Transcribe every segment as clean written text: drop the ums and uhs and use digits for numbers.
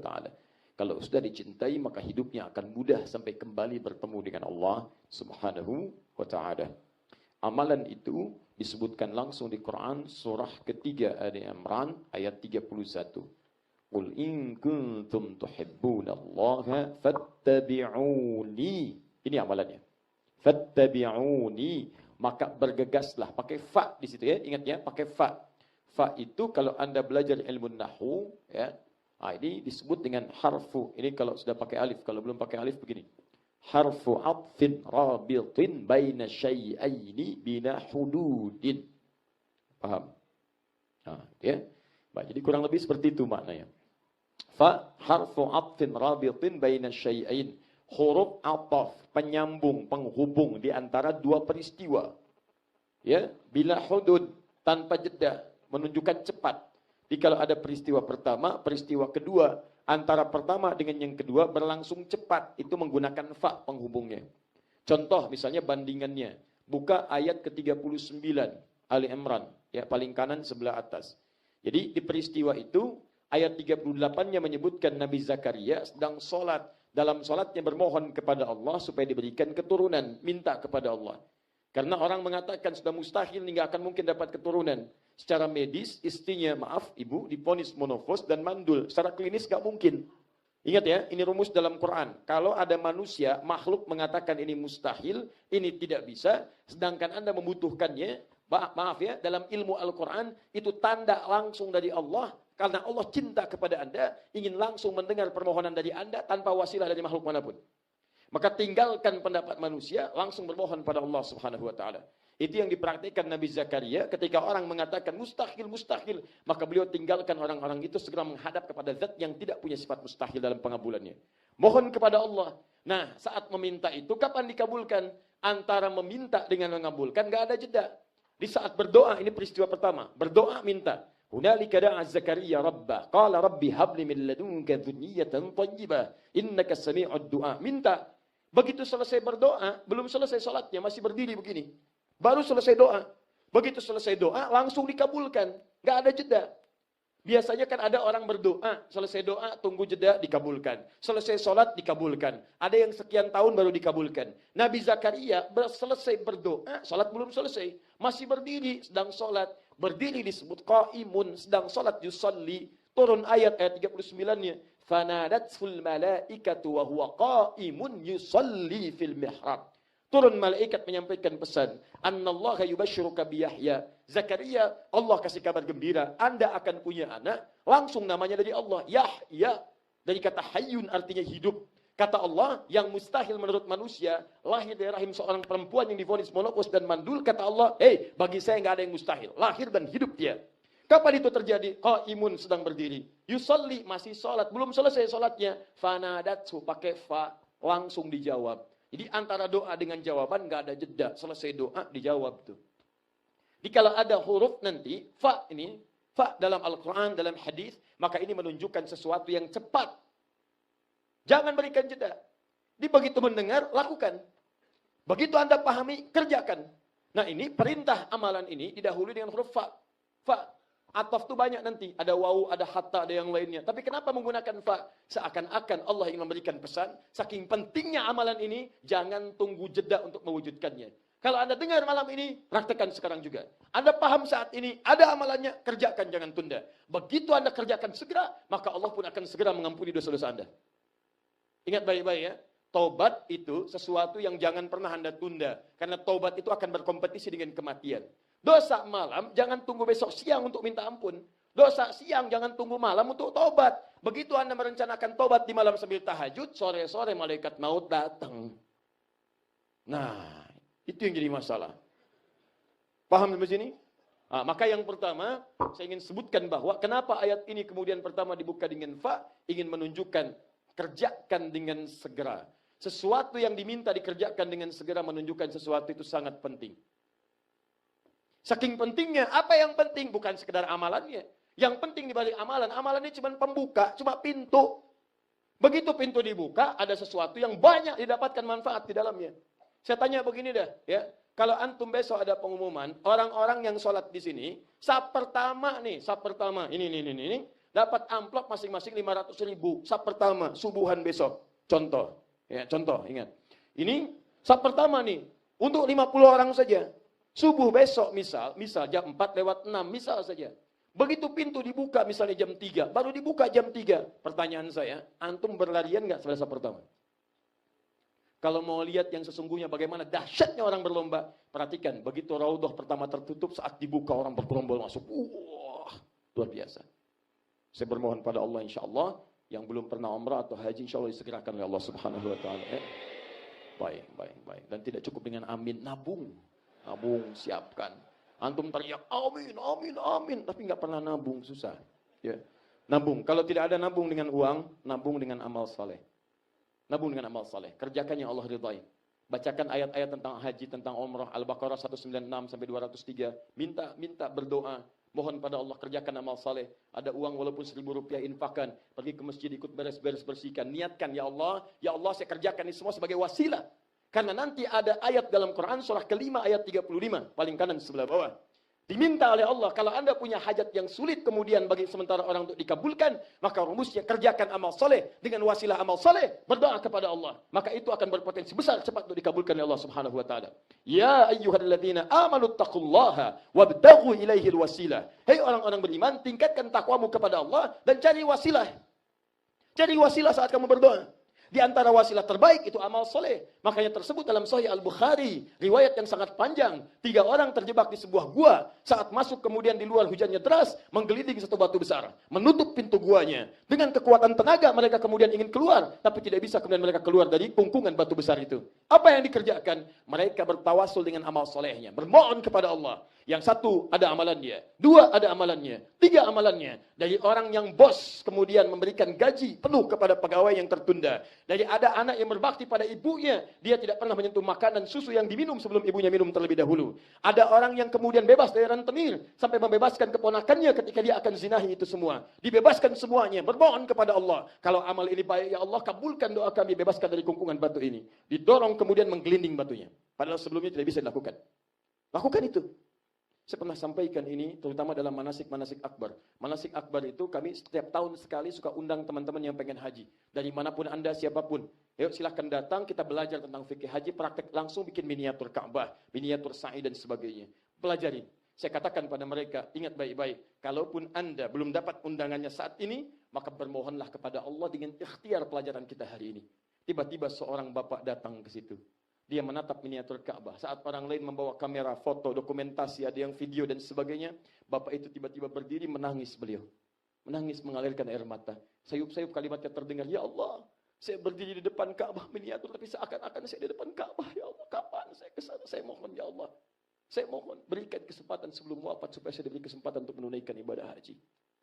ta'ala. Kalau sudah dicintai, maka hidupnya akan mudah sampai kembali bertemu dengan Allah subhanahu wa ta'ala. Amalan itu disebutkan langsung di Quran surah ketiga Ali Imran ayat 31. Qul in kuntum tuhibbunallaha fattabi'uni. Ini amalannya. Fattabi'uni, maka bergegaslah. Pakai fa di situ ya, ingat ya, pakai fa. Fa itu kalau Anda belajar ilmu nahwu ya, ini disebut dengan harfu. Ini kalau sudah pakai alif, kalau belum pakai alif begini. Harfu atfin rabitin baina syai'aini bina hududin. Paham? Ya. Baik, jadi kurang lebih seperti itu maknanya. Fa harfu atfin rabitin baina syai'ain. Huruf ataf, penyambung, penghubung di antara dua peristiwa. Ya, bila hudud, tanpa jeda, menunjukkan cepat. Jadi kalau ada peristiwa pertama, peristiwa kedua, antara pertama dengan yang kedua berlangsung cepat. Itu menggunakan fa penghubungnya. Contoh misalnya bandingannya. Buka ayat ke-39 Ali Imran, ya paling kanan sebelah atas. Jadi di peristiwa itu ayat 38-nya menyebutkan Nabi Zakaria sedang sholat. Dalam sholatnya bermohon kepada Allah supaya diberikan keturunan, minta kepada Allah. Karena orang mengatakan sudah mustahil, nggak akan mungkin dapat keturunan. Secara medis, istrinya, ibu, diponis monofos dan mandul. Secara klinis nggak mungkin. Ingat ya, ini rumus dalam Quran. Kalau ada manusia, makhluk mengatakan ini mustahil, ini tidak bisa, sedangkan Anda membutuhkannya, maaf ya, dalam ilmu Al-Quran, itu tanda langsung dari Allah, karena Allah cinta kepada Anda, ingin langsung mendengar permohonan dari Anda, tanpa wasilah dari makhluk manapun. Maka tinggalkan pendapat manusia, langsung bermohon pada Allah subhanahu wa ta'ala. Itu yang dipraktikkan Nabi Zakaria ketika orang mengatakan mustahil, mustahil. Maka beliau tinggalkan orang-orang itu segera menghadap kepada zat yang tidak punya sifat mustahil dalam pengabulannya. Mohon kepada Allah. Nah, saat meminta itu kapan dikabulkan? Antara meminta dengan mengabulkan gak ada jeda. Di saat berdoa, ini peristiwa pertama. Berdoa minta. Hunalika da'a Zakaria rabbah. Qala rabbi habli min ladunka dzurriyyatan thayyibah. Innaka sami'ud du'a. Minta. Begitu selesai berdoa, belum selesai salatnya, masih berdiri begini. Baru selesai doa. Begitu selesai doa, langsung dikabulkan. Gak ada jeda. Biasanya kan ada orang berdoa, selesai doa, tunggu jeda, dikabulkan. Selesai sholat, dikabulkan. Ada yang sekian tahun baru dikabulkan. Nabi Zakaria selesai berdoa, sholat belum selesai. Masih berdiri, sedang sholat. Berdiri disebut qaimun, sedang sholat, yusalli. Turun ayat 39-nya. Fanadatul malaikatu wa huwa qaimun yusalli fil mihrab. Turun malaikat menyampaikan pesan. Annallaha yubashshiruka bi Yahya. Zakaria, Allah kasih kabar gembira. Anda akan punya anak. Langsung namanya dari Allah. Yahya. Dari kata hayyun artinya hidup. Kata Allah, yang mustahil menurut manusia. Lahir dari rahim seorang perempuan yang divonis monopos dan mandul. Kata Allah, bagi saya nggak ada yang mustahil. Lahir dan hidup dia. Kapan itu terjadi? Qaimun sedang berdiri. Yusalli masih sholat. Belum selesai sholatnya. Fanadatsu pakai fa. Langsung dijawab. Jadi antara doa dengan jawaban nggak ada jeda. Selesai doa dijawab tuh. Jadi kalau ada huruf nanti, fa ini, fa dalam Al-Quran, dalam hadis, maka ini menunjukkan sesuatu yang cepat. Jangan berikan jeda. Jadi begitu mendengar, lakukan. Begitu Anda pahami, kerjakan. Nah ini perintah amalan ini didahului dengan huruf fa. Fa. Ataf itu banyak nanti. Ada wawu, ada hatta, ada yang lainnya. Tapi kenapa menggunakan fa? Seakan-akan Allah ingin memberikan pesan. Saking pentingnya amalan ini, jangan tunggu jeda untuk mewujudkannya. Kalau Anda dengar malam ini, praktekkan sekarang juga. Anda paham saat ini, ada amalannya, kerjakan, jangan tunda. Begitu Anda kerjakan segera, maka Allah pun akan segera mengampuni dosa-dosa Anda. Ingat baik-baik ya. Taubat itu sesuatu yang jangan pernah Anda tunda. Karena taubat itu akan berkompetisi dengan kematian. Dosa malam, jangan tunggu besok siang untuk minta ampun. Dosa siang, jangan tunggu malam untuk tobat. Begitu Anda merencanakan tobat di malam sambil tahajud, sore-sore malaikat maut datang. Nah, itu yang jadi masalah. Paham sampai sini? Nah, maka yang pertama, saya ingin sebutkan bahwa kenapa ayat ini kemudian pertama dibuka dengan fa, ingin menunjukkan kerjakan dengan segera. Sesuatu yang diminta dikerjakan dengan segera menunjukkan sesuatu itu sangat penting. Saking pentingnya, apa yang penting? Bukan sekedar amalannya. Yang penting dibalik amalan, amalan ini cuma pembuka, cuma pintu. Begitu pintu dibuka, ada sesuatu yang banyak didapatkan manfaat di dalamnya. Saya tanya begini dah, ya. Kalau antum besok ada pengumuman, orang-orang yang sholat di sini, saf pertama, ini, dapat amplop masing-masing 500.000. Sab pertama, subuhan besok. Contoh, ingat. Ini sab pertama nih, untuk 50 orang saja. Subuh besok misal jam 4:06, misal saja. Begitu pintu dibuka misalnya jam 3, baru dibuka jam 3. Pertanyaan saya, antum berlarian nggak pada sab pertama? Kalau mau lihat yang sesungguhnya bagaimana dahsyatnya orang berlomba, perhatikan, begitu raudhah pertama tertutup, saat dibuka orang bergerombol masuk. Wah, luar biasa. Saya bermohon pada Allah, insya Allah, yang belum pernah umrah atau haji, insya Allah disegerakan oleh Allah Subhanahu Wa Taala. Baik. Dan tidak cukup dengan amin, nabung, siapkan. Antum teriak amin, tapi nggak pernah nabung, susah. Ya. Nabung, kalau tidak ada nabung dengan uang, nabung dengan amal saleh. Nabung dengan amal saleh, kerjakan yang Allah ridhai. Bacakan ayat-ayat tentang haji, tentang umrah, Al-Baqarah 196 sampai 203. Minta berdoa, mohon pada Allah, kerjakan amal saleh. Ada uang walaupun Rp1.000 infakkan, pergi ke masjid ikut beres-beres bersihkan. Niatkan, ya Allah saya kerjakan ini semua sebagai wasilah. Karena nanti ada ayat dalam Quran surah ke-5 ayat 35, paling kanan sebelah bawah. Diminta oleh Allah, kalau Anda punya hajat yang sulit kemudian bagi sementara orang untuk dikabulkan, maka rumusnya kerjakan amal soleh dengan wasilah amal soleh, berdoa kepada Allah. Maka itu akan berpotensi besar cepat untuk dikabulkan oleh Allah Subhanahu Wa Taala. Ya ayyuhalladzina amanu taqullaha wabtaghu ilaihil wasilah. Hei orang-orang beriman, tingkatkan takwamu kepada Allah dan cari wasilah. Cari wasilah saat kamu berdoa. Di antara wasilah terbaik itu amal soleh. Makanya tersebut dalam Sahih Al-Bukhari, riwayat yang sangat panjang. 3 orang terjebak di sebuah gua. Saat masuk kemudian di luar hujannya deras, menggelinding satu batu besar, menutup pintu guanya. Dengan kekuatan tenaga mereka kemudian ingin keluar, tapi tidak bisa kemudian mereka keluar dari pungkungan batu besar itu. Apa yang dikerjakan? Mereka bertawasul dengan amal solehnya, bermohon kepada Allah. Yang satu ada amalannya, 2 ada amalannya, 3 amalannya. Dari orang yang bos kemudian memberikan gaji penuh kepada pegawai yang tertunda. Dari ada anak yang berbakti pada ibunya, dia tidak pernah menyentuh makanan susu yang diminum sebelum ibunya minum terlebih dahulu. Ada orang yang kemudian bebas dari rentenir sampai membebaskan keponakannya ketika dia akan zinahi itu semua. Dibebaskan semuanya, bermohon kepada Allah. Kalau amal ini baik, ya Allah kabulkan doa kami, bebaskan dari kungkungan batu ini. Didorong kemudian menggelinding batunya. Padahal sebelumnya tidak bisa dilakukan. Lakukan itu. Saya pernah sampaikan ini, terutama dalam manasik akbar. Manasik akbar itu kami setiap tahun sekali suka undang teman-teman yang pengen haji. Dari manapun Anda, siapapun. Yuk silahkan datang, kita belajar tentang fikih haji, praktek langsung bikin miniatur Ka'bah, miniatur sa'i dan sebagainya. Pelajarin. Saya katakan pada mereka, ingat baik-baik, kalaupun Anda belum dapat undangannya saat ini, maka bermohonlah kepada Allah dengan ikhtiar pelajaran kita hari ini. Tiba-tiba seorang bapak datang ke situ. Dia menatap miniatur Ka'bah. Saat orang lain membawa kamera, foto, dokumentasi, ada yang video dan sebagainya, bapak itu tiba-tiba berdiri menangis beliau. Menangis mengalirkan air mata. Sayup-sayup kalimatnya terdengar, ya Allah, saya berdiri di depan Ka'bah miniatur, tapi seakan-akan saya di depan Ka'bah. Ya Allah, kapan saya ke sana? Saya mohon, ya Allah. Saya mohon, berikan kesempatan sebelum wafat supaya saya diberi kesempatan untuk menunaikan ibadah haji.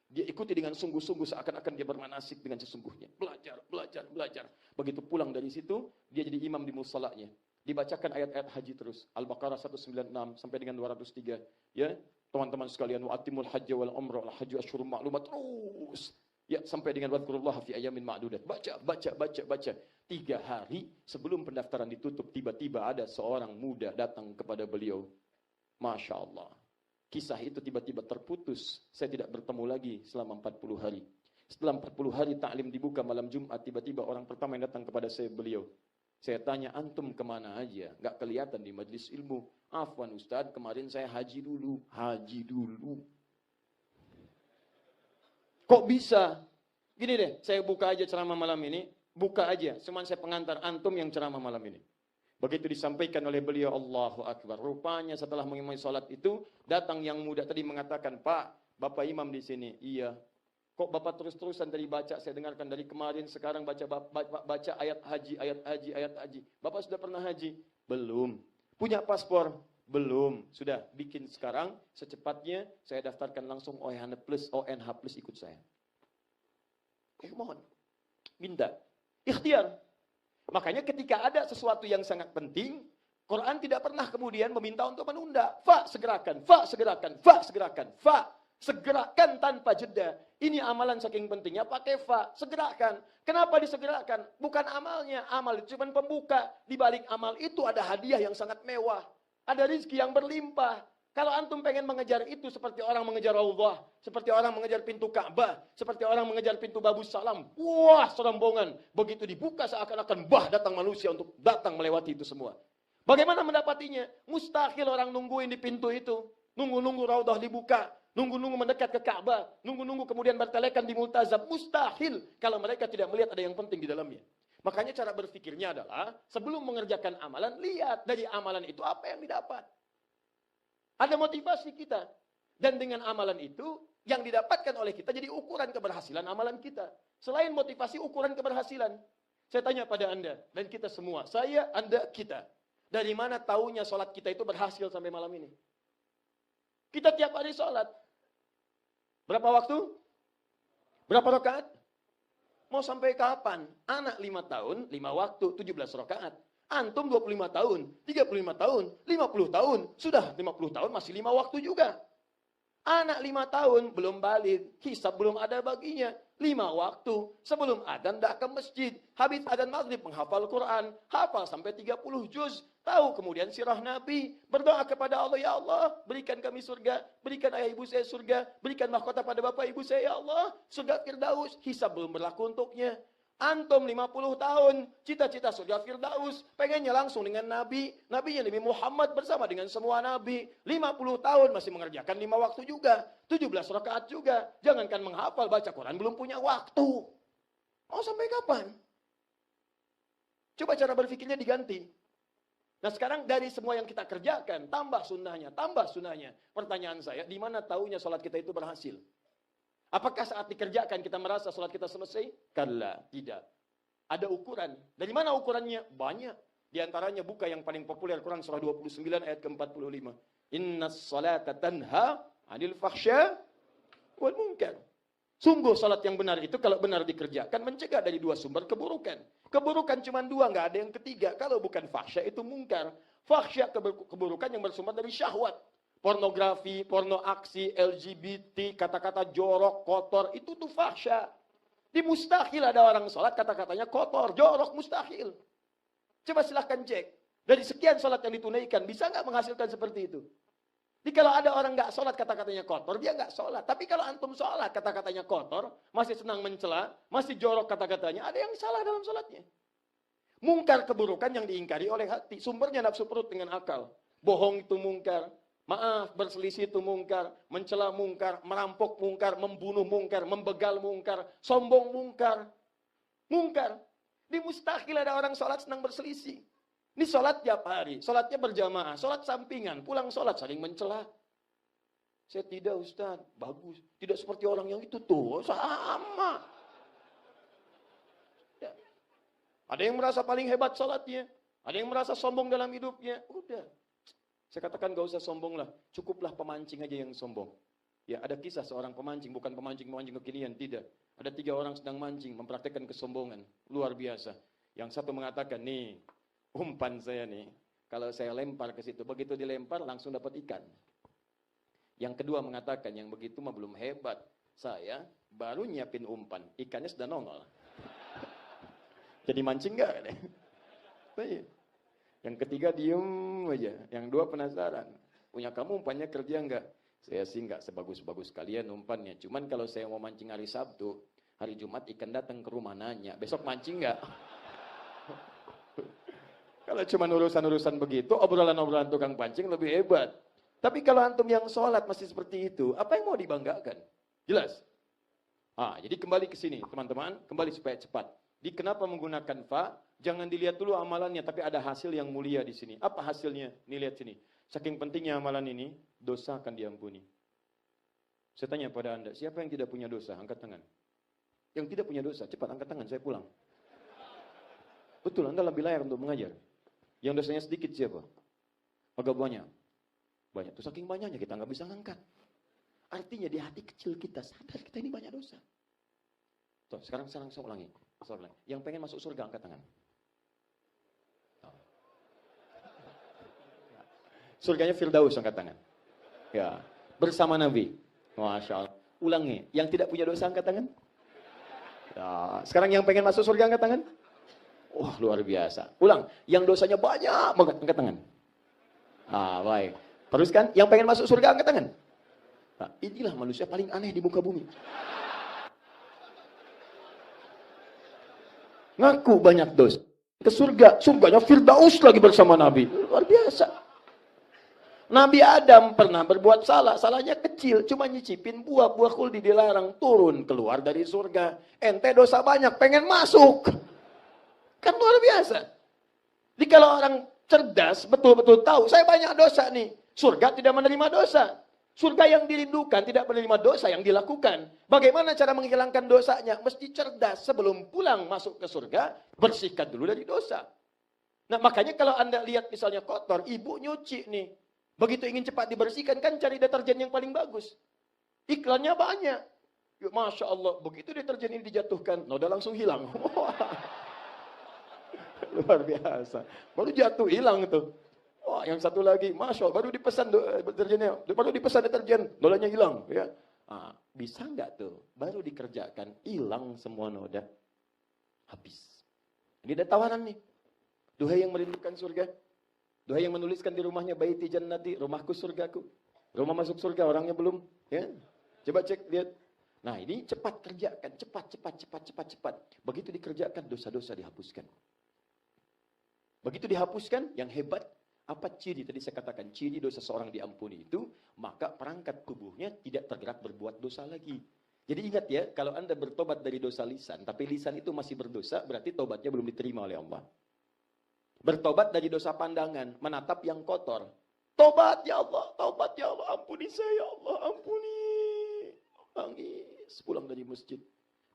Dia ikuti dengan sungguh-sungguh seakan-akan dia bermanasik dengan sesungguhnya. Belajar. Begitu pulang dari situ, dia jadi imam di musholanya. Dibacakan ayat-ayat haji terus. Al-Baqarah 196 sampai dengan 203. Ya, teman-teman sekalian, wa'atimul hajja wal umrah wal hajju asyhurun ma'lumat terus. Ya, sampai dengan wadhkurullaha fi ayamin ma'dudat. Baca. 3 hari sebelum pendaftaran ditutup, tiba-tiba ada seorang muda datang kepada beliau. Masya Allah. Kisah itu tiba-tiba terputus. Saya tidak bertemu lagi selama 40 hari. Setelah 40 hari taklim dibuka malam Jumat, tiba-tiba orang pertama yang datang kepada saya beliau. Saya tanya, antum kemana aja? Gak kelihatan di majelis ilmu. Afwan Ustadz, kemarin saya haji dulu. Kok bisa? Gini deh, saya buka aja ceramah malam ini. Buka aja, cuman saya pengantar antum yang ceramah malam ini. Begitu disampaikan oleh beliau, Allahu Akbar. Rupanya setelah mengimami sholat itu, datang yang muda tadi mengatakan, Pak, Bapak Imam di sini. Iya. Kok Bapak terus-terusan tadi baca, saya dengarkan dari kemarin, sekarang baca ayat haji. Bapak sudah pernah haji? Belum. Punya paspor? Belum. Sudah, bikin sekarang, secepatnya saya daftarkan langsung ONH plus ikut saya. Mohon. Minta. Ikhtiar. Makanya ketika ada sesuatu yang sangat penting, Quran tidak pernah kemudian meminta untuk menunda. Segerakan. Segerakan tanpa jeda. Ini amalan saking pentingnya pakai segerakan. Kenapa disegerakan? Bukan amalnya. Amal itu cuma pembuka. Di balik amal itu ada hadiah yang sangat mewah. Ada rizki yang berlimpah. Kalau antum pengen mengejar itu seperti orang mengejar Allah, seperti orang mengejar pintu Ka'bah, seperti orang mengejar pintu Babus Salam. Wah, serombongan. Begitu dibuka seakan-akan datang manusia untuk datang melewati itu semua. Bagaimana mendapatinya? Mustahil orang nungguin di pintu itu. Nunggu-nunggu Raudhah dibuka. Nunggu-nunggu mendekat ke Ka'bah. Nunggu-nunggu kemudian bertelekan di Multazam. Mustahil kalau mereka tidak melihat ada yang penting di dalamnya. Makanya cara berpikirnya adalah sebelum mengerjakan amalan, lihat dari amalan itu apa yang didapat. Ada motivasi kita. Dan dengan amalan itu, yang didapatkan oleh kita jadi ukuran keberhasilan amalan kita. Selain motivasi, ukuran keberhasilan. Saya tanya pada Anda, dan kita semua. Saya, Anda, kita. Dari mana taunya sholat kita itu berhasil sampai malam ini? Kita tiap hari sholat. Berapa waktu? Berapa rakaat? Mau sampai kapan? Anak 5 tahun, 5 waktu, 17 rakaat. Antum 25 tahun, 35 tahun, 50 tahun. Sudah 50 tahun masih 5 waktu juga. Anak 5 tahun belum balik, hisab belum ada baginya. 5 waktu, sebelum adzan dah ke masjid. Habis adzan maghrib menghafal Quran. Hafal sampai 30 juz. Tahu kemudian sirah Nabi. Berdoa kepada Allah, ya Allah, berikan kami surga. Berikan ayah ibu saya surga. Berikan mahkota pada bapak ibu saya, ya Allah. Surga Firdaus, hisab belum berlaku untuknya. Antum 50 tahun, cita-cita surga Firdaus, pengennya langsung dengan Nabi, Nabinya Nabi Muhammad bersama dengan semua Nabi. 50 tahun masih mengerjakan 5 waktu juga, 17 rakaat juga. Jangankan menghafal, baca Quran belum punya waktu. Mau sampai kapan? Coba cara berpikirnya diganti. Nah sekarang dari semua yang kita kerjakan, tambah sunnahnya, tambah sunnahnya. Pertanyaan saya, di mana taunya sholat kita itu berhasil? Apakah saat dikerjakan kita merasa sholat kita selesai? Kalla, tidak. Ada ukuran. Dari mana ukurannya? Banyak. Di antaranya buka yang paling populer, Quran surah 29 ayat ke-45. Innas salata tanha 'anil fahsya wal munkar. Sungguh salat yang benar itu kalau benar dikerjakan mencegah dari 2 sumber keburukan. Keburukan cuma 2, nggak ada yang ketiga. Kalau bukan fahsya itu munkar. Fahsya keburukan yang bersumber dari syahwat. Pornografi, porno aksi, LGBT, kata-kata jorok, kotor, itu tuh fahsya. Di mustahil ada orang sholat kata-katanya kotor, jorok, mustahil. Coba silahkan cek. Dari sekian sholat yang ditunaikan, bisa nggak menghasilkan seperti itu? Jadi kalau ada orang nggak sholat kata-katanya kotor, dia nggak sholat. Tapi kalau antum sholat kata-katanya kotor, masih senang mencela, masih jorok kata-katanya, ada yang salah dalam sholatnya. Mungkar keburukan yang diingkari oleh hati. Sumbernya nafsu perut dengan akal. Bohong itu mungkar. Maaf, berselisih itu mungkar, mencela mungkar, merampok mungkar, membunuh mungkar, membegal mungkar, sombong mungkar. Mungkar. Di mustahil ada orang sholat senang berselisih. Ini sholat tiap hari, sholatnya berjamaah, sholat sampingan, pulang sholat saling mencela. Saya tidak Ustaz, bagus. Tidak seperti orang yang itu tuh, sama. Ya. Ada yang merasa paling hebat sholatnya, ada yang merasa sombong dalam hidupnya. Udah. Saya katakan gak usah sombong lah, cukuplah pemancing aja yang sombong. Ya ada kisah seorang pemancing, bukan pemancing kekinian, tidak. Ada 3 orang sedang mancing, mempraktekkan kesombongan, luar biasa. Yang satu mengatakan, nih umpan saya nih, kalau saya lempar ke situ, begitu dilempar langsung dapat ikan. Yang kedua mengatakan, yang begitu mah belum hebat, saya baru nyiapin umpan, ikannya sudah nongol. Jadi mancing gak? Yang ketiga diem aja. Yang 2 penasaran. Punya kamu umpannya kerja enggak? Saya sih enggak sebagus-bagus kalian umpannya. Cuman kalau saya mau mancing hari Sabtu, hari Jumat ikan datang ke rumah nanya, besok mancing enggak? Kalau cuma urusan-urusan begitu, obrolan-obrolan tukang pancing lebih hebat. Tapi kalau antum yang sholat masih seperti itu, apa yang mau dibanggakan? Jelas? Jadi kembali ke sini teman-teman, kembali supaya cepat. Di kenapa menggunakan fa? Jangan dilihat dulu amalannya, tapi ada hasil yang mulia di sini. Apa hasilnya? Nih lihat sini. Saking pentingnya amalan ini, dosa akan diampuni. Saya tanya pada Anda, siapa yang tidak punya dosa? Angkat tangan. Yang tidak punya dosa, cepat angkat tangan, saya pulang. Betul, Anda lebih layak untuk mengajar. Yang dosanya sedikit siapa? Agak banyak. Banyak. Tuh saking banyaknya kita nggak bisa ngangkat. Artinya di hati kecil kita sadar kita ini banyak dosa. Tuh, sekarang saya ulangi. Yang pengen masuk surga angkat tangan. Surganya Firdaus angkat tangan. Ya, bersama Nabi. Masya Allah. Ulangi. Yang tidak punya dosa angkat tangan. Ya, sekarang yang pengen masuk surga angkat tangan. Wah, luar biasa. Ulang. Yang dosanya banyak angkat tangan. Baik. Terus kan, yang pengen masuk surga angkat tangan. Nah, inilah manusia paling aneh di muka bumi. Ngaku banyak dosa. Ke surga, surganya Firdaus lagi bersama Nabi. Luar biasa. Nabi Adam pernah berbuat salah, salahnya kecil, cuma nyicipin buah kuldi dilarang, turun keluar dari surga. Ente dosa banyak, pengen masuk. Kan luar biasa. Jadi kalau orang cerdas, betul-betul tahu, saya banyak dosa nih. Surga tidak menerima dosa. Surga yang dirindukan tidak menerima dosa yang dilakukan. Bagaimana cara menghilangkan dosanya? Mesti cerdas, sebelum pulang masuk ke surga, bersihkan dulu dari dosa. Nah makanya kalau Anda lihat misalnya kotor, ibu nyuci nih. Begitu ingin cepat dibersihkan, kan cari deterjen yang paling bagus. Iklannya banyak. Ya, Masya Allah, begitu deterjen ini dijatuhkan, noda langsung hilang. Luar biasa. Baru jatuh, hilang itu. Wah, yang satu lagi, Masya Allah, baru dipesan deterjennya. Baru dipesan deterjen, nodanya hilang. Ya. Ah, bisa nggak tuh? Baru dikerjakan, hilang semua noda. Habis. Ini ada tawaran nih. Duhai yang merindukan surga. Doa yang menuliskan di rumahnya baiti jannati, rumahku surgaku. Rumah masuk surga, orangnya belum. Ya. Coba cek, lihat. Nah ini cepat kerjakan, cepat. Begitu dikerjakan, dosa-dosa dihapuskan. Begitu dihapuskan, yang hebat, apa ciri tadi saya katakan, ciri dosa seorang diampuni itu, maka perangkat tubuhnya tidak tergerak berbuat dosa lagi. Jadi ingat ya, kalau Anda bertobat dari dosa lisan, tapi lisan itu masih berdosa, berarti tobatnya belum diterima oleh Allah. Bertobat dari dosa pandangan, menatap yang kotor. Tobat ya Allah, ampuni saya ya Allah, ampuni. Nangis, pulang dari masjid.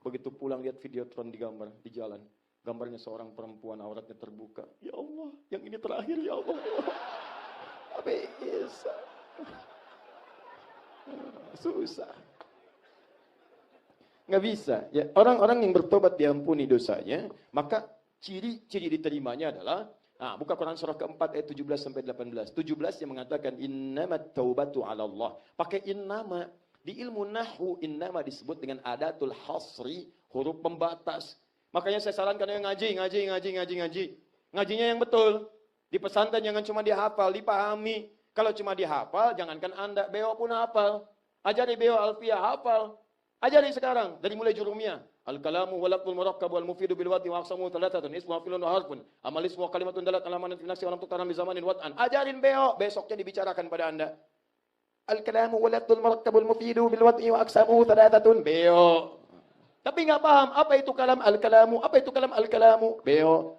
Begitu pulang lihat videotron digambar di jalan. Gambarnya seorang perempuan auratnya terbuka. Ya Allah, yang ini terakhir ya Allah. Bisa. Susah. Nggak bisa. Ya, orang-orang yang bertobat diampuni dosanya, maka ciri-ciri diterimanya adalah buka Quran surah keempat ayat 17 sampai 18. 17 yang mengatakan innamat taubatu 'ala Allah. Pakai innama. Di ilmu nahwu innama disebut dengan adatul hasri, huruf pembatas. Makanya saya sarankan yang ngaji. Ngajinya yang betul. Di pesantren jangan cuma dihafal, dipahami. Kalau cuma dihafal, jangankan Anda, beo pun hafal. Ajari beo alfiyah hafal. Ajari sekarang dari mulai jurumiyah. Al-kalamu walaqul murakkab wal mufidu bil wadi wa aqsamu thalathatun ismu wa filun wa harfun amal ismu wa kalimatun dalat ala ma'nan fi nafsi wa lam tuqtaram bi zamanin wad'an. Ajarin beo, besoknya dibicarakan pada Anda. Al-kalamu walaqul murakkab wal mufidu bil wadi wa aqsamu thalathatun beo. Tapi enggak paham apa itu kalam al-kalamu, apa itu kalam al-kalamu, beo.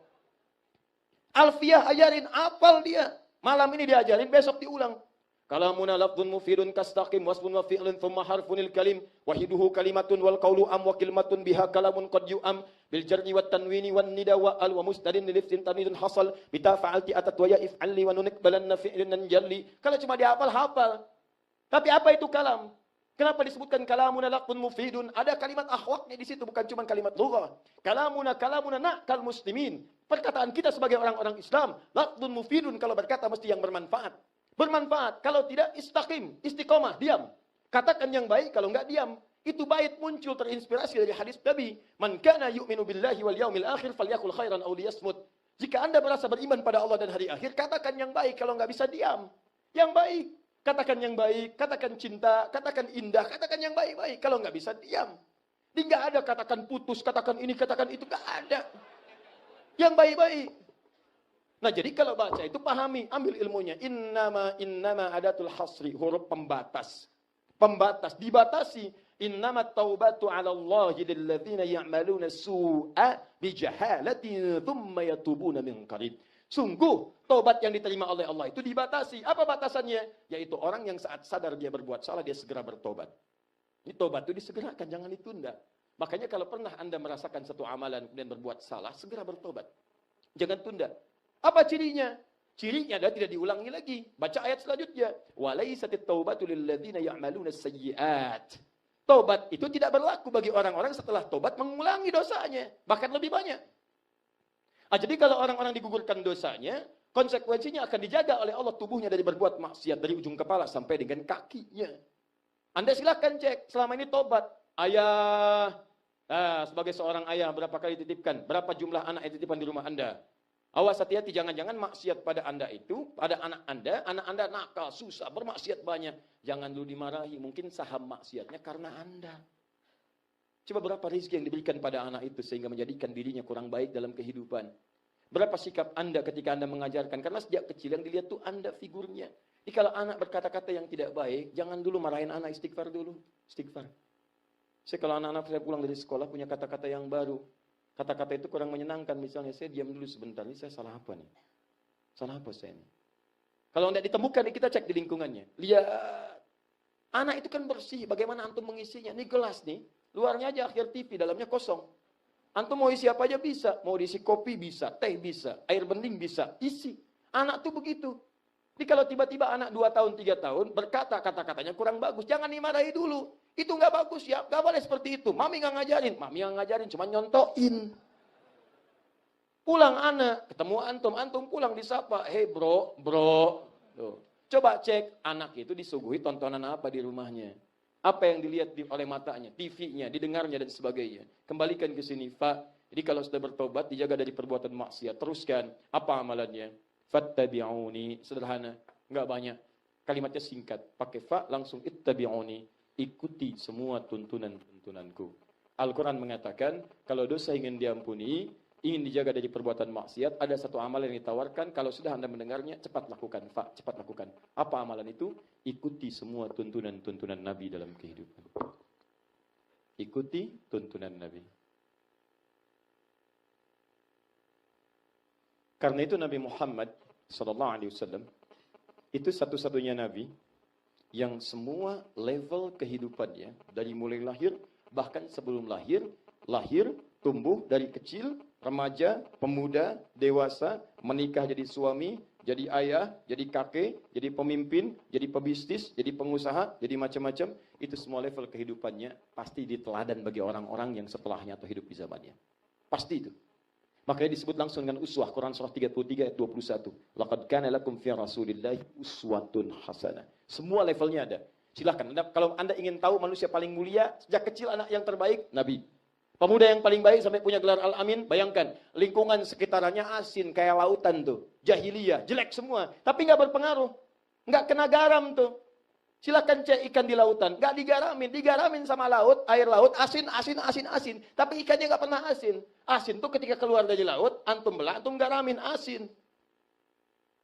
Alfiyah ajarin, hafal dia. Malam ini diajarin, besok diulang. Kalamuna lafdun mufidun kastaqim wasbun wa fi'lun thumma harfunil kalim wahiduhu kalimatun wal qawlu am wa kalimatun biha kalamun qad yu'am bil jarri wat tanwini wan nida wa al wa mustadin liftin tanidun hasal bita fa'alti atat wa ya if'alli wa nunik balanna fi'lun jalli. Kalau cuma dihafal, hafal. Tapi apa itu kalam? Kenapa disebutkan kalamuna lafdun mufidun? Ada kalimat akhwatnya di situ, bukan cuma kalimat lughah. Kalamuna nakal muslimin. Perkataan kita sebagai orang-orang Islam, lafdun mufidun, kalau berkata mesti yang bermanfaat. Bermanfaat. Kalau tidak, istaqim, istiqomah, diam. Katakan yang baik, kalau enggak diam. Itu bait muncul terinspirasi dari hadis Nabi. Man kana yu'minu billahi wal yaumil akhir falyakul khairan aw liyasmut. Jika Anda merasa beriman pada Allah dan hari akhir, katakan yang baik, kalau enggak bisa diam. Yang baik. Katakan yang baik, katakan cinta, katakan indah, katakan yang baik-baik. Kalau enggak bisa diam. Jadi enggak ada katakan putus, katakan ini, katakan itu, enggak ada. Yang baik-baik. Nah jadi kalau baca itu pahami, ambil ilmunya. Innama adatul hasri, huruf pembatas. Pembatas, dibatasi. Innama taubatu ala Allahi lilladzina ya'maluna su'a bijahalatin thumma yatubuna min qarib. Sungguh, taubat yang diterima oleh Allah itu dibatasi. Apa batasannya? Yaitu orang yang saat sadar dia berbuat salah, dia segera bertobat. Ini taubat itu disegerakan, jangan ditunda. Makanya kalau pernah Anda merasakan satu amalan dan berbuat salah, segera bertobat. Jangan tunda. Apa cirinya? Cirinya adalah tidak diulangi lagi. Baca ayat selanjutnya. Walaisatit taubatu lilladzina ya'maluna sayyi'at. Taubat itu tidak berlaku bagi orang-orang setelah taubat mengulangi dosanya, bahkan lebih banyak. Jadi kalau orang-orang digugurkan dosanya, konsekuensinya akan dijaga oleh Allah tubuhnya dari berbuat maksiat dari ujung kepala sampai dengan kakinya. Anda silakan cek selama ini taubat. Ayah, sebagai seorang ayah berapa kali titipkan? Berapa jumlah anak yang titipan di rumah Anda? Awas hati-hati, jangan-jangan maksiat pada Anda itu, pada anak Anda nakal, susah, bermaksiat banyak. Jangan dulu dimarahi, mungkin saham maksiatnya karena Anda. Coba berapa rezeki yang diberikan pada anak itu sehingga menjadikan dirinya kurang baik dalam kehidupan. Berapa sikap Anda ketika Anda mengajarkan, karena sejak kecil yang dilihat tuh Anda figurnya. Jadi kalau anak berkata-kata yang tidak baik, jangan dulu marahin anak, istighfar dulu. Istighfar. Kalau anak-anak saya pulang dari sekolah punya kata-kata yang baru. Kata-kata itu kurang menyenangkan, misalnya saya diam dulu sebentar, ini saya salah apa nih? Salah apa saya ini? Kalau tidak ditemukan, kita cek di lingkungannya. Lihat, anak itu kan bersih, bagaimana antum mengisinya? Ini gelas nih, luarnya aja akhir TV, dalamnya kosong. Antum mau isi apa aja bisa, mau diisi kopi bisa, teh bisa, air bening bisa, isi. Anak tuh begitu. Jadi kalau tiba-tiba anak 2 tahun, 3 tahun, berkata kata-katanya kurang bagus, jangan dimarahi dulu. Itu nggak bagus ya, nggak boleh seperti itu. Mami nggak ngajarin, cuma nyontoin. Pulang anak, ketemu antum pulang disapa, hei bro. Tuh. Coba cek, anak itu disuguhi tontonan apa di rumahnya. Apa yang dilihat oleh matanya, TV-nya, didengarnya dan sebagainya. Kembalikan ke sini, Pak. Jadi kalau sudah bertobat, dijaga dari perbuatan maksiat. Teruskan, apa amalannya? Fattabi'uni, sederhana, nggak banyak. Kalimatnya singkat, pakai fa, langsung ittabi'uni. Ikuti semua tuntunan-tuntunanku. Al-Quran mengatakan, kalau dosa ingin diampuni, ingin dijaga dari perbuatan maksiat, ada satu amalan yang ditawarkan, kalau sudah Anda mendengarnya, cepat lakukan. Cepat lakukan. Apa amalan itu? Ikuti semua tuntunan-tuntunan Nabi dalam kehidupan. Ikuti tuntunan Nabi. Karena itu Nabi Muhammad SAW itu satu-satunya Nabi yang semua level kehidupannya dari mulai lahir, bahkan sebelum lahir, tumbuh dari kecil, remaja, pemuda, dewasa, menikah jadi suami, jadi ayah, jadi kakek, jadi pemimpin, jadi pebisnis, jadi pengusaha, jadi macam-macam, itu semua level kehidupannya pasti diteladan bagi orang-orang yang setelahnya atau hidup di zamannya. Pasti itu. Makanya disebut langsung dengan uswah, Quran surah 33 ayat 21. Laqad kana lakum fi Rasulillahi uswatun hasanah. Semua levelnya ada. Silahkan, kalau Anda ingin tahu manusia paling mulia, sejak kecil anak yang terbaik, Nabi. Pemuda yang paling baik sampai punya gelar Al-Amin, bayangkan, lingkungan sekitarnya asin, kayak lautan tuh. Jahiliyah, jelek semua. Tapi nggak berpengaruh. Nggak kena garam tuh. Silahkan cek ikan di lautan, nggak digaramin sama laut, air laut, asin. Tapi ikannya nggak pernah asin. Asin tuh ketika keluar dari laut, antum belah, antum garamin, asin.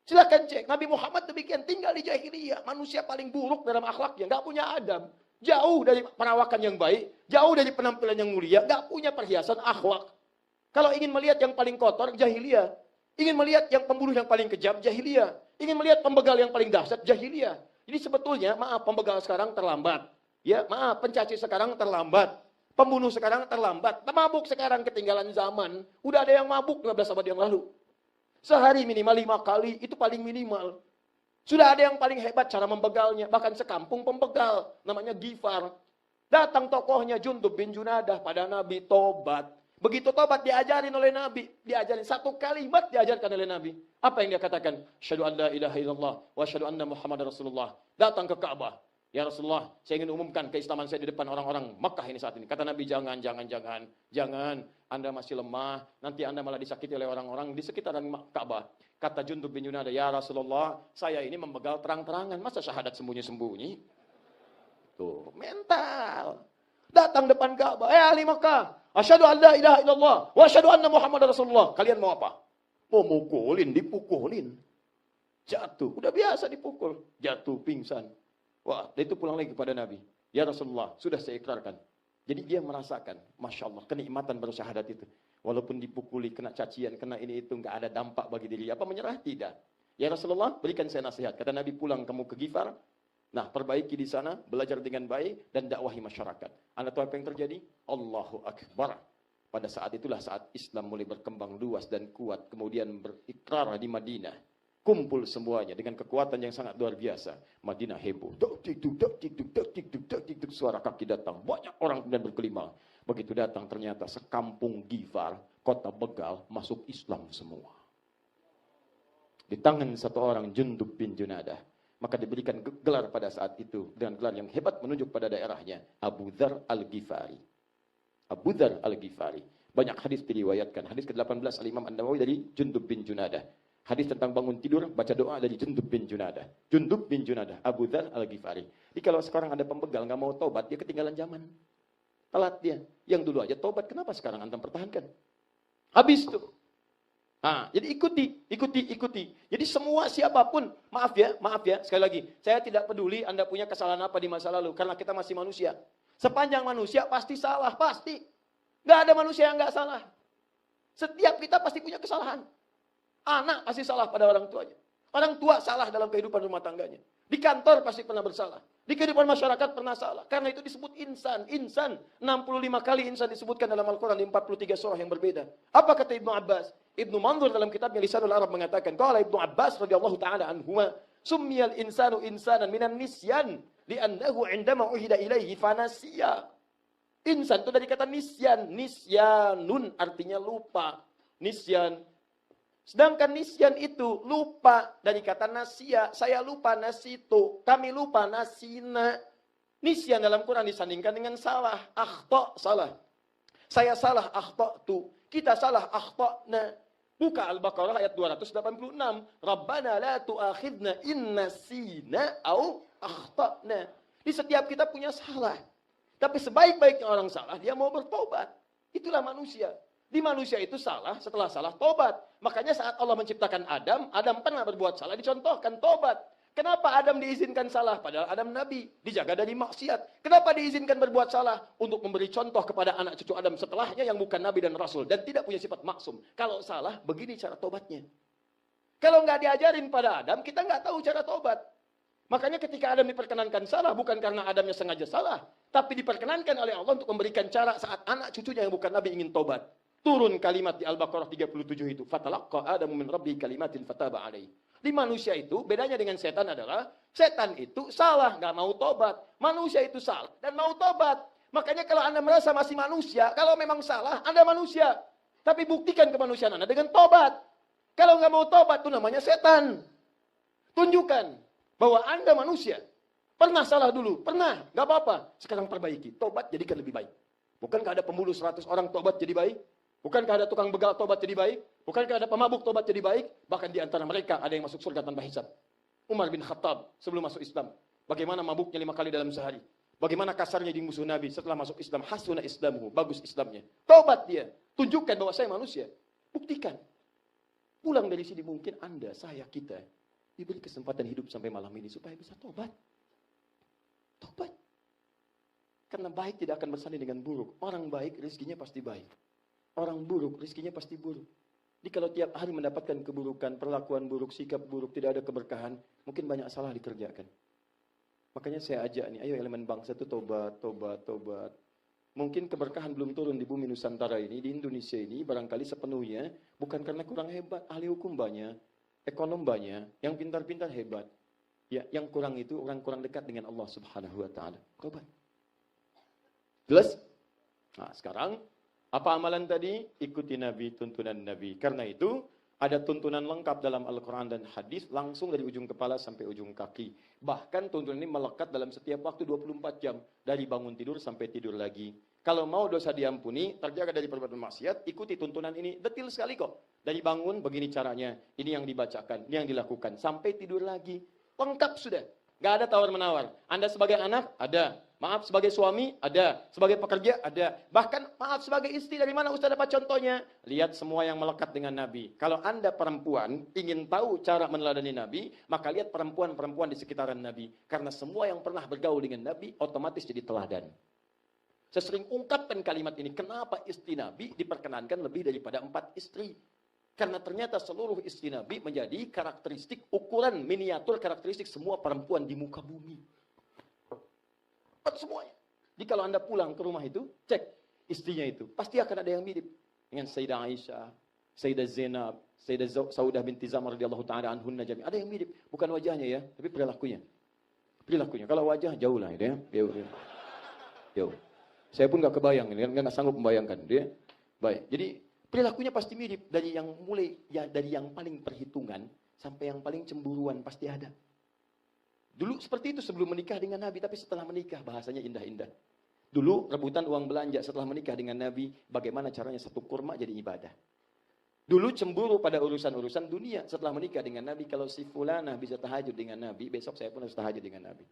Silahkan cek, Nabi Muhammad demikian, tinggal di jahiliyah, manusia paling buruk dalam akhlaknya, nggak punya adab. Jauh dari perawakan yang baik, jauh dari penampilan yang mulia, nggak punya perhiasan akhlak. Kalau ingin melihat yang paling kotor, jahiliyah. Ingin melihat yang pembunuh yang paling kejam, jahiliyah. Ingin melihat pembegal yang paling dahsyat, jahiliyah. Jadi sebetulnya, maaf, pembegal sekarang terlambat. Ya, maaf, pencaci sekarang terlambat. Pembunuh sekarang terlambat. Mabuk sekarang ketinggalan zaman. Udah ada yang mabuk 15 abad yang lalu. Sehari minimal 5 kali, itu paling minimal. Sudah ada yang paling hebat cara membegalnya. Bahkan sekampung pembegal, namanya Gifar. Datang tokohnya Jundub bin Junadah pada Nabi, tobat. Begitu tobat diajarin oleh Nabi, diajarin satu kalimat diajarkan oleh Nabi. Apa yang dia katakan? Asyhadu an la ilaha illallah wa asyhadu anna Muhammadar Rasulullah. Datang ke Ka'bah. Ya Rasulullah, saya ingin umumkan keislaman saya di depan orang-orang Makkah ini saat ini. Kata Nabi, jangan. Anda masih lemah, nanti Anda malah disakiti oleh orang-orang di sekitaran Ka'bah. Kata Jundub bin Junadah, ya Rasulullah, saya ini membegal terang-terangan, masa syahadat sembunyi-sembunyi? Tuh, mental. Datang depan Ka'bah, ahli Makkah, asyhadu an la ilaha illallah wa asyhadu anna Muhammadar Rasulullah. Kalian mau apa? Mau mukulin, dipukulin. Jatuh, udah biasa dipukul. Jatuh, pingsan. Wah, itu pulang lagi kepada Nabi. Ya Rasulullah, sudah saya ikrarkan. Jadi dia merasakan, Masya Allah, kenikmatan bersyahadat itu. Walaupun dipukuli, kena cacian, kena ini itu, nggak ada dampak bagi diri. Apa menyerah? Tidak. Ya Rasulullah, berikan saya nasihat. Kata Nabi, pulang kamu ke Gifar. Nah, perbaiki di sana, belajar dengan baik, dan dakwahi masyarakat. Anda tahu apa yang terjadi? Allahu Akbar. Pada saat itulah saat Islam mulai berkembang luas dan kuat. Kemudian berikrar di Madinah. Kumpul semuanya dengan kekuatan yang sangat luar biasa. Madinah heboh. Dak-dik-duk, suara kaki datang. Banyak orang kemudian berkelimang. Begitu datang ternyata sekampung Gifar, kota begal, masuk Islam semua. Di tangan satu orang, Jundub bin Junadah. Maka diberikan gelar pada saat itu. Dengan gelar yang hebat menunjuk pada daerahnya. Abu Dzar Al-Ghifari. Abu Dzar Al-Ghifari. Banyak hadis diriwayatkan. Hadis ke-18 Al-Imam An-Nawawi dari Jundub bin Junadah. Hadis tentang bangun tidur, baca doa dari Jundub bin Junadah. Jundub bin Junadah, Abu Dzar Al-Ghifari. Jadi kalau sekarang ada pembegal nggak mau tobat, dia ketinggalan zaman. Telat dia. Yang dulu aja tobat, kenapa sekarang antum pertahankan? Habis tuh. Nah, jadi ikuti. Jadi semua siapapun, maaf ya, sekali lagi, saya tidak peduli Anda punya kesalahan apa di masa lalu, karena kita masih manusia. Sepanjang manusia pasti salah, pasti. Nggak ada manusia yang nggak salah. Setiap kita pasti punya kesalahan. Anak pasti salah pada orang tuanya. Orang tua salah dalam kehidupan rumah tangganya. Di kantor pasti pernah bersalah. Di kehidupan masyarakat pernah salah. Karena itu disebut insan. Insan. 65 kali insan disebutkan dalam Al-Quran di 43 surah yang berbeda. Apa kata Ibnu Abbas? Ibnu Manzur dalam kitabnya Lisanul Arab mengatakan, qala Ibnu Abbas radhiyallahu taala anhuma, summiyal insanu insanan minan nisyan li'annahu 'indama uhida ilaihi fanasiya. Insan itu dari kata nisyan. Nisyanun artinya lupa. Nisyan. Sedangkan nisyan itu lupa dari kata nasia. Saya lupa nasitu. Kami lupa nasina. Nisyan dalam Quran disandingkan dengan salah. Akhta, salah. Saya salah, akhta'tu. Kita salah, akhta'na. Buka Al-Baqarah ayat 286. Rabbana la tu'akhidna in nasina au akhta'na. Di setiap kita punya salah. Tapi sebaik-baiknya orang salah, dia mau bertobat. Itulah manusia. Di manusia itu salah, setelah salah tobat. Makanya saat Allah menciptakan Adam, Adam pernah berbuat salah, dicontohkan tobat. Kenapa Adam diizinkan salah? Padahal Adam Nabi, dijaga dari maksiat. Kenapa diizinkan berbuat salah? Untuk memberi contoh kepada anak cucu Adam setelahnya yang bukan Nabi dan Rasul. Dan tidak punya sifat maksum. Kalau salah, begini cara tobatnya. Kalau nggak diajarin pada Adam, kita nggak tahu cara tobat. Makanya ketika Adam diperkenankan salah, bukan karena Adamnya sengaja salah. Tapi diperkenankan oleh Allah untuk memberikan cara saat anak cucunya yang bukan Nabi ingin tobat. Turun kalimat di Al-Baqarah 37 itu. Fatalaqqa Adamu min rabbi kalimatin fataba alaihi. Di manusia itu, bedanya dengan setan adalah, setan itu salah, nggak mau tobat. Manusia itu salah dan mau tobat. Makanya kalau Anda merasa masih manusia, kalau memang salah, Anda manusia. Tapi buktikan kemanusiaan Anda dengan tobat. Kalau nggak mau tobat, itu namanya setan. Tunjukkan bahwa Anda manusia. Pernah salah dulu, pernah, nggak apa-apa. Sekarang perbaiki, tobat jadikan lebih baik. Bukankah ada pembunuh 100 orang tobat jadi baik? Bukankah ada tukang begal tobat jadi baik? Bukankah ada pemabuk tobat jadi baik? Bahkan di antara mereka ada yang masuk surga tanpa hisab. Umar bin Khattab sebelum masuk Islam. Bagaimana mabuknya 5 kali dalam sehari. Bagaimana kasarnya di musuh Nabi setelah masuk Islam. Hasuna islamuhu. Bagus Islamnya. Tobat dia. Tunjukkan bahwa saya manusia. Buktikan. Pulang dari sini mungkin Anda, saya, kita diberi kesempatan hidup sampai malam ini supaya bisa tobat. Tobat. Karena baik tidak akan bersanding dengan buruk. Orang baik rezekinya pasti baik. Orang buruk, rezekinya pasti buruk. Jadi kalau tiap hari mendapatkan keburukan, perlakuan buruk, sikap buruk, tidak ada keberkahan, mungkin banyak salah dikerjakan. Makanya saya ajak nih, ayo elemen bangsa itu tobat. Mungkin keberkahan belum turun di bumi Nusantara ini, di Indonesia ini, barangkali sepenuhnya, bukan karena kurang hebat, ahli hukum banyak, ekonom banyak, yang pintar-pintar hebat. Ya, yang kurang itu, orang kurang dekat dengan Allah Subhanahu wa Ta'ala. Tobat. Jelas? Nah, sekarang, apa amalan tadi? Ikuti Nabi, tuntunan Nabi. Karena itu, ada tuntunan lengkap dalam Al-Quran dan hadis, langsung dari ujung kepala sampai ujung kaki. Bahkan tuntunan ini melekat dalam setiap waktu 24 jam. Dari bangun tidur sampai tidur lagi. Kalau mau dosa diampuni, terjaga dari perbuatan maksiat, ikuti tuntunan ini. Detil sekali kok. Dari bangun, begini caranya. Ini yang dibacakan, ini yang dilakukan. Sampai tidur lagi. Lengkap sudah. Gak ada tawar-menawar. Anda sebagai anak, ada. Maaf sebagai suami, ada. Sebagai pekerja, ada. Bahkan maaf sebagai istri, dari mana Ustaz dapat contohnya? Lihat semua yang melekat dengan Nabi. Kalau Anda perempuan, ingin tahu cara meneladani Nabi, maka lihat perempuan-perempuan di sekitaran Nabi. Karena semua yang pernah bergaul dengan Nabi, otomatis jadi teladan. Saya sering ungkapkan kalimat ini. Kenapa istri Nabi diperkenankan lebih daripada 4 istri? Karena ternyata seluruh istri Nabi menjadi karakteristik, ukuran, miniatur karakteristik semua perempuan di muka bumi. Semuanya. Jadi kalau Anda pulang ke rumah itu, cek istrinya itu. Pasti akan ada yang mirip. Dengan Sayyidah Aisyah, Sayyidah Zainab, Sayyidah Saudah binti Zamar radhiyallahu ta'ala anhunna jami'. Ada yang mirip. Bukan wajahnya ya, tapi perilakunya. Kalau wajah jauh lah ya. Jauh. Saya pun gak kebayang, nggak sanggup membayangkan. Dia. Baik, jadi perilakunya pasti mirip. Dari yang mulai, ya dari yang paling perhitungan, sampai yang paling cemburuan pasti ada. Dulu seperti itu sebelum menikah dengan Nabi, tapi setelah menikah bahasanya indah-indah. Dulu rebutan uang belanja, setelah menikah dengan Nabi, bagaimana caranya satu kurma jadi ibadah. Dulu cemburu pada urusan-urusan dunia, setelah menikah dengan Nabi, kalau si fulanah bisa tahajud dengan Nabi, besok saya pun harus tahajud dengan Nabi.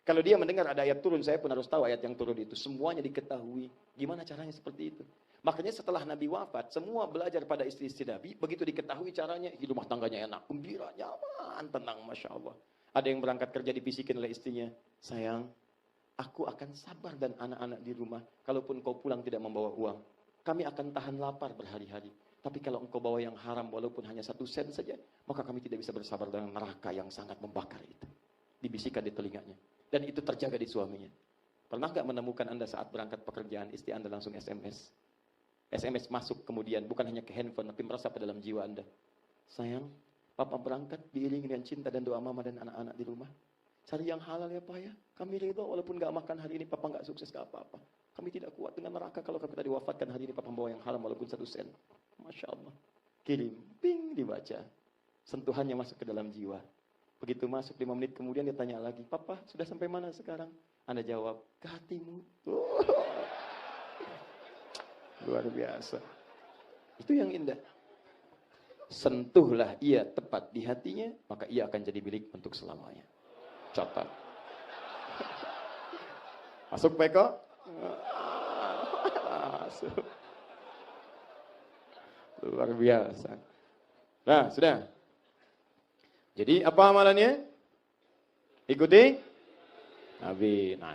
Kalau dia mendengar ada ayat turun, saya pun harus tahu ayat yang turun itu. Semuanya diketahui. Gimana caranya seperti itu? Makanya setelah Nabi wafat, semua belajar pada istri-istri Nabi, begitu diketahui caranya, hidup rumah tangganya enak, gembira, nyaman, tenang, Masya Allah. Ada yang berangkat kerja dibisikin oleh istrinya, sayang, aku akan sabar dan anak-anak di rumah. Kalaupun kau pulang tidak membawa uang, kami akan tahan lapar berhari-hari. Tapi kalau engkau bawa yang haram walaupun hanya 1 sen saja, maka kami tidak bisa bersabar dengan neraka yang sangat membakar itu. Dibisikkan di telinganya. Dan itu terjaga di suaminya. Pernah gak menemukan Anda saat berangkat pekerjaan, istri Anda langsung SMS? SMS masuk kemudian, bukan hanya ke handphone, tapi meresap ke dalam jiwa Anda. Sayang, Papa berangkat diiringi dengan cinta dan doa mama dan anak-anak di rumah. Cari yang halal ya Pak ya. Kami ridho walaupun gak makan hari ini, Papa gak sukses gak apa-apa. Kami tidak kuat dengan neraka kalau kita diwafatkan hari ini, Papa membawa yang haram walaupun 1 sen. Masya Allah. Kirim, ping, dibaca. Sentuhannya masuk ke dalam jiwa. Begitu masuk 5 menit kemudian dia tanya lagi, Papa sudah sampai mana sekarang? Anda jawab, ke hatimu. Luar biasa. Itu yang indah. Sentuhlah ia tepat di hatinya, maka ia akan jadi milik untuk selamanya. Catat. Masuk Peko? Masuk. Luar biasa. Nah, sudah. Jadi apa amalannya? Ikuti Nabi. Nah,